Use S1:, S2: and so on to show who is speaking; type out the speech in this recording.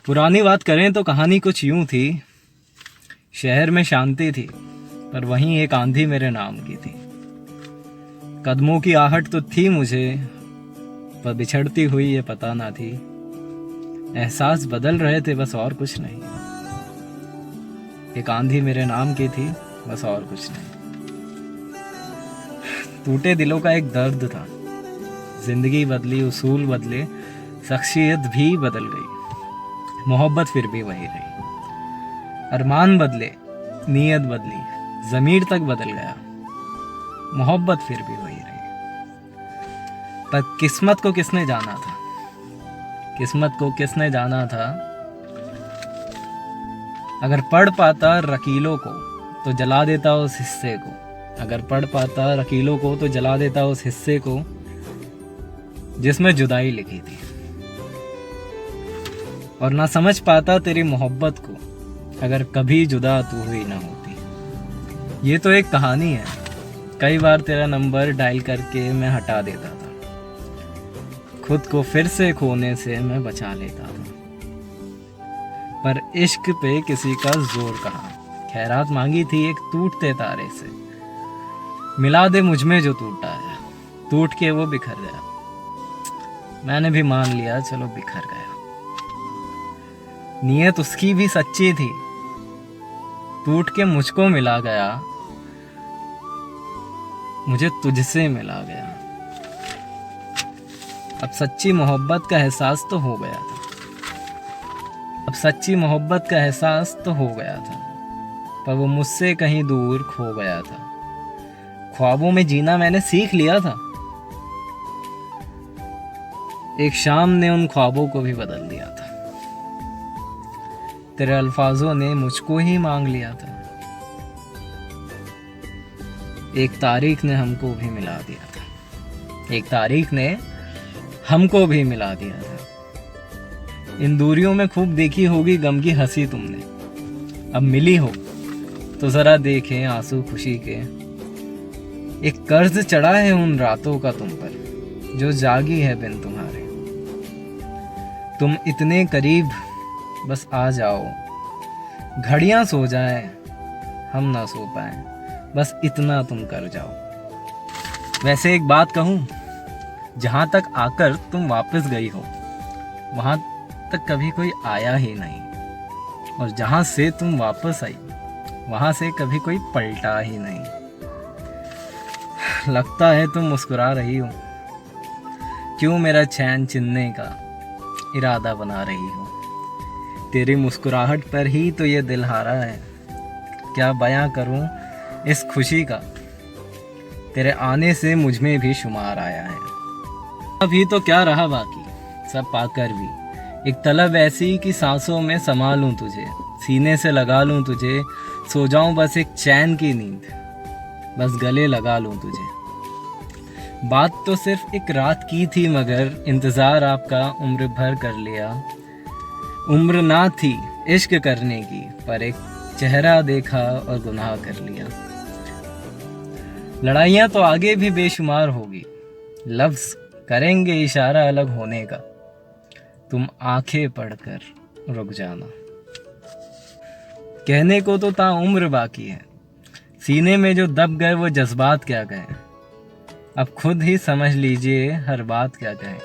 S1: पुरानी बात करें तो कहानी कुछ यूं थी। शहर में शांति थी, पर वहीं एक आंधी मेरे नाम की थी। कदमों की आहट तो थी मुझे, पर बिछड़ती हुई ये पता ना थी। एहसास बदल रहे थे बस, और कुछ नहीं। एक आंधी मेरे नाम की थी, बस और कुछ नहीं। टूटे दिलों का एक दर्द था। जिंदगी बदली, उसूल बदले, शख्सियत भी बदल गई, मोहब्बत फिर भी वही रही। अरमान बदले, नीयत बदली, ज़मीर तक बदल गया, मोहब्बत फिर भी वही रही। पर किस्मत को किसने जाना था? किस्मत को किसने जाना था? अगर पढ़ पाता रकीलों को तो जला देता उस हिस्से को। अगर पढ़ पाता रकीलों को तो जला देता उस हिस्से को जिसमें जुदाई लिखी थी। और ना समझ पाता तेरी मोहब्बत को अगर कभी जुदा तू हुई ना होती। ये तो एक कहानी है। कई बार तेरा नंबर डायल करके मैं हटा देता था, खुद को फिर से खोने से मैं बचा लेता था। पर इश्क पे किसी का जोर कहाँ। खैरात मांगी थी एक टूटते तारे से, मिला दे मुझ में जो टूटा है। टूट के वो बिखर गया, मैंने भी मान लिया चलो बिखर गया। नीयत उसकी भी सच्ची थी, टूट के मुझको मिला गया, मुझे तुझसे मिला गया। अब सच्ची मोहब्बत का एहसास तो हो गया था। अब सच्ची मोहब्बत का एहसास तो हो गया था, पर वो मुझसे कहीं दूर खो गया था। ख्वाबों में जीना मैंने सीख लिया था, एक शाम ने उन ख्वाबों को भी बदल दिया था। तेरे अल्फाजों ने मुझको ही मांग लिया था, एक तारीख ने हमको भी मिला दिया था। एक तारीख ने हमको भी मिला दिया था। इन दूरियों में खूब देखी होगी गम की हंसी तुमने, अब मिली हो तो जरा देखें आंसू खुशी के। एक कर्ज चढ़ा है उन रातों का तुम पर, जो जागी है बिन तुम्हारे। तुम इतने करीब, बस आ जाओ। घड़ियां सो जाएं, हम ना सो पाए, बस इतना तुम कर जाओ। वैसे एक बात कहूं, जहां तक आकर तुम वापस गई हो वहां तक कभी कोई आया ही नहीं। और जहां से तुम वापस आई वहां से कभी कोई पलटा ही नहीं। लगता है तुम मुस्कुरा रही हो, क्यों मेरा चैन छीनने का इरादा बना रही हो। तेरी मुस्कुराहट पर ही तो ये दिल हारा है, क्या बयां करूं इस खुशी का। तेरे आने से मुझ में भी शुमार आया है। अभी तो क्या रहा बाकी, सब पाकर भी एक तलब ऐसी कि सांसों में समा लूं तुझे, सीने से लगा लूं तुझे, सो जाऊं बस एक चैन की नींद, बस गले लगा लूं तुझे। बात तो सिर्फ एक रात की थी, मगर इंतज़ार आपका उम्र भर कर लिया। उम्र ना थी इश्क करने की, पर एक चेहरा देखा और गुनाह कर लिया। लड़ाइयाँ तो आगे भी बेशुमार होगी, लफ्ज़ करेंगे इशारा अलग होने का। तुम आंखें पढ़कर रुक जाना। कहने को तो ताउम्र बाकी है, सीने में जो दब गए वो जज्बात क्या कहें। अब खुद ही समझ लीजिए हर बात क्या कहें।